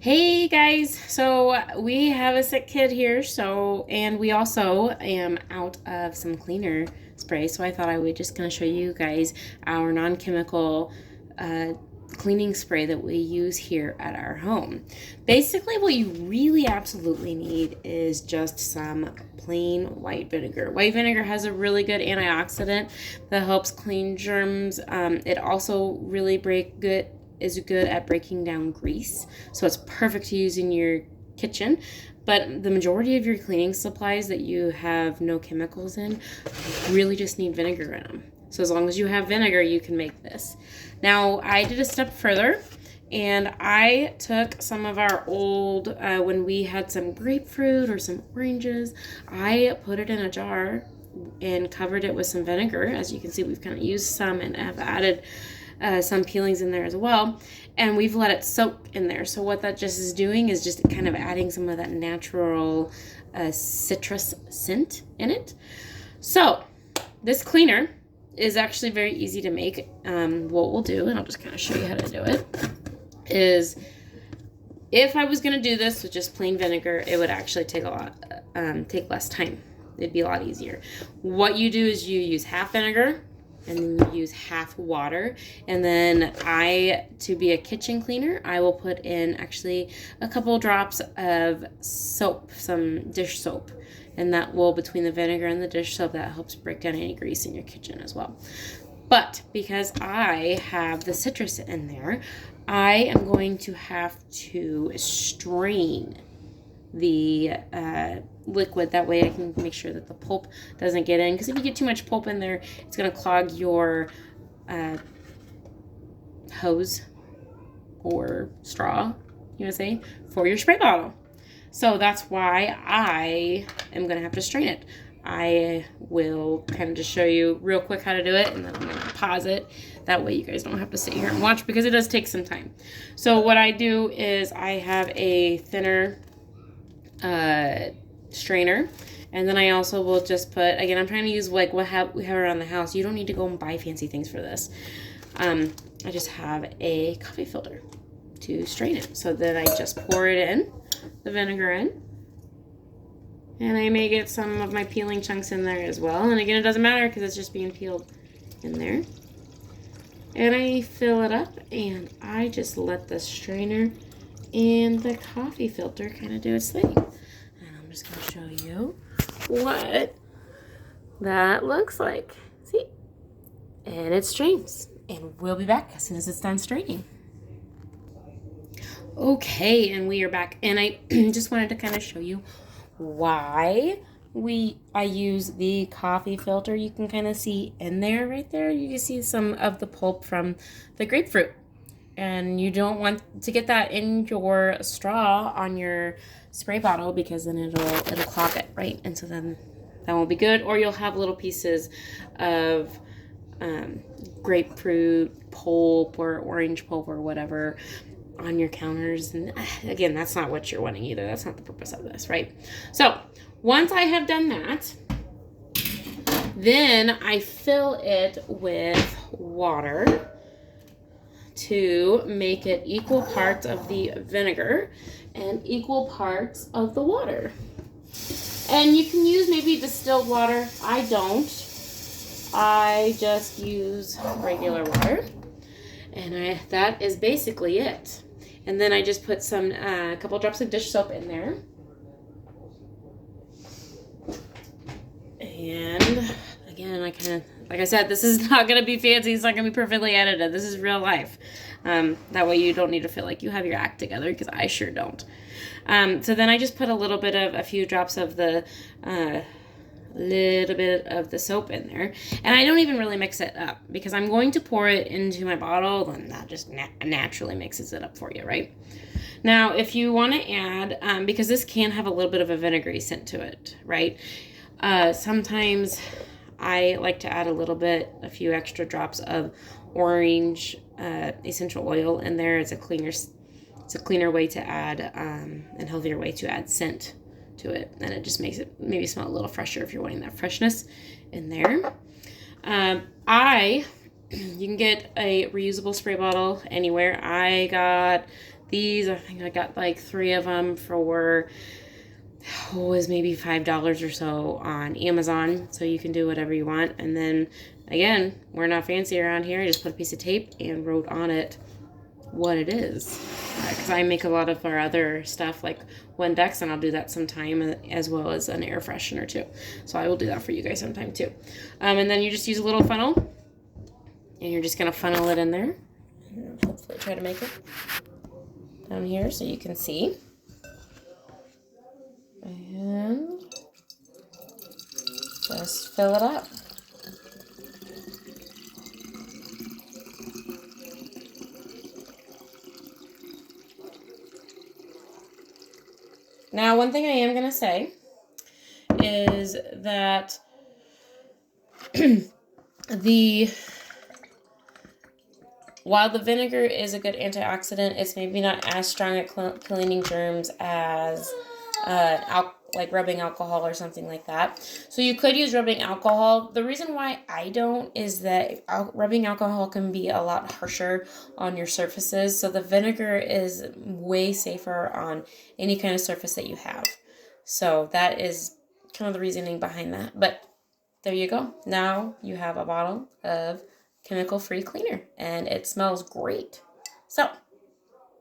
Hey guys, so we have a sick kid here, and we also am out of some cleaner spray, so I thought I would just gonna show you guys our non-chemical uh, cleaning spray that we use here at our home. Basically, what you really absolutely need is just some plain white vinegar. White vinegar has a really good antioxidant that helps clean germs. It also really is good at breaking down grease, so it's perfect to use in your kitchen. But the majority of your cleaning supplies that you have no chemicals in really just need vinegar in them. So as long as you have vinegar, you can make this. Now, I did a step further, and I took some of our old, when we had some grapefruit or some oranges, I put it in a jar and covered it with some vinegar. As you can see, we've kind of used some and have added some peelings in there as well, and we've let it soak in there. So what that just is doing is just kind of adding some of that natural citrus scent in it. So this cleaner is actually very easy to make. What we'll do, and I'll just kind of show you how to do it, is if I was going to do this with just plain vinegar, it would actually take take less time. It'd be a lot easier. What you do is you use half vinegar, and then you use half water. And then to be a kitchen cleaner, I will put in actually a couple drops of soap, some dish soap. And that will, between the vinegar and the dish soap, that helps break down any grease in your kitchen as well. But because I have the citrus in there, I am going to have to strain the liquid. That way I can make sure that the pulp doesn't get in, because if you get too much pulp in there, it's going to clog your hose or straw, you want to say, for your spray bottle. So that's why I am going to have to strain it. I will kind of just show you real quick how to do it, and then I'm going to pause it. That way you guys don't have to sit here and watch, because it does take some time. So what I do is I have a thinner strainer, and then I also will just put, again, I'm trying to use like we have around the house. You don't need to go and buy fancy things for this. I just have a coffee filter to strain it. So then I just pour it in, the vinegar in, and I may get some of my peeling chunks in there as well. And again, it doesn't matter because it's just being peeled in there. And I fill it up, and I just let the strainer and the coffee filter kind of do its thing. And I'm just going to show you what that looks like. See? And it strains. And we'll be back as soon as it's done straining. Okay, and we are back. And I just wanted to kind of show you why I use the coffee filter. You can kind of see in there, right there, you can see some of the pulp from the grapefruit. And you don't want to get that in your straw on your spray bottle, because then it'll clog it, right? And so then that won't be good. Or you'll have little pieces of grapefruit pulp or orange pulp or whatever on your counters. And again, that's not what you're wanting either. That's not the purpose of this, right? So once I have done that, then I fill it with water to make it equal parts of the vinegar and equal parts of the water. And you can use maybe distilled water. I don't. I just use regular water. And that is basically it. And then I just put a couple drops of dish soap in there. And again, like I said, this is not going to be fancy. It's not going to be perfectly edited. This is real life. That way you don't need to feel like you have your act together, because I sure don't. So then I just put a few drops of the little bit of the soap in there, and I don't even really mix it up, because I'm going to pour it into my bottle, and that just naturally mixes it up for you, right? Now, if you want to add, because this can have a little bit of a vinegary scent to it, right? Sometimes I like to add a few extra drops of orange essential oil in there. It's a cleaner way to add, and healthier way to add scent to it, and it just makes it maybe smell a little fresher if you're wanting that freshness in there. You can get a reusable spray bottle anywhere. I got These, I think I got like 3 of them for, was maybe $5 or so on Amazon. So you can do whatever you want. And then again, we're not fancy around here. I just put a piece of tape and wrote on it what it is. Because I make a lot of our other stuff like Windex, and I'll do that sometime, as well as an air freshener too. So I will do that for you guys sometime too. And then you just use a little funnel, and you're just going to funnel it in there. And hopefully try to make it down here so you can see. And just fill it up. Now, one thing I am going to say is that while the vinegar is a good antioxidant, it's maybe not as strong at cleaning germs as like rubbing alcohol or something like that. So you could use rubbing alcohol. The reason why I don't is that rubbing alcohol can be a lot harsher on your surfaces. So the vinegar is way safer on any kind of surface that you have. So that is kind of the reasoning behind that. But there you go. Now you have a bottle of chemical-free cleaner, and it smells great. So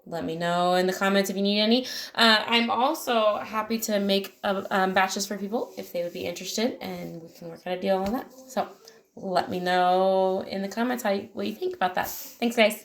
let me know in the comments if you need any. I'm also happy to make batches for people if they would be interested, and we can work out a deal on that. So let me know in the comments what you think about that. Thanks, guys.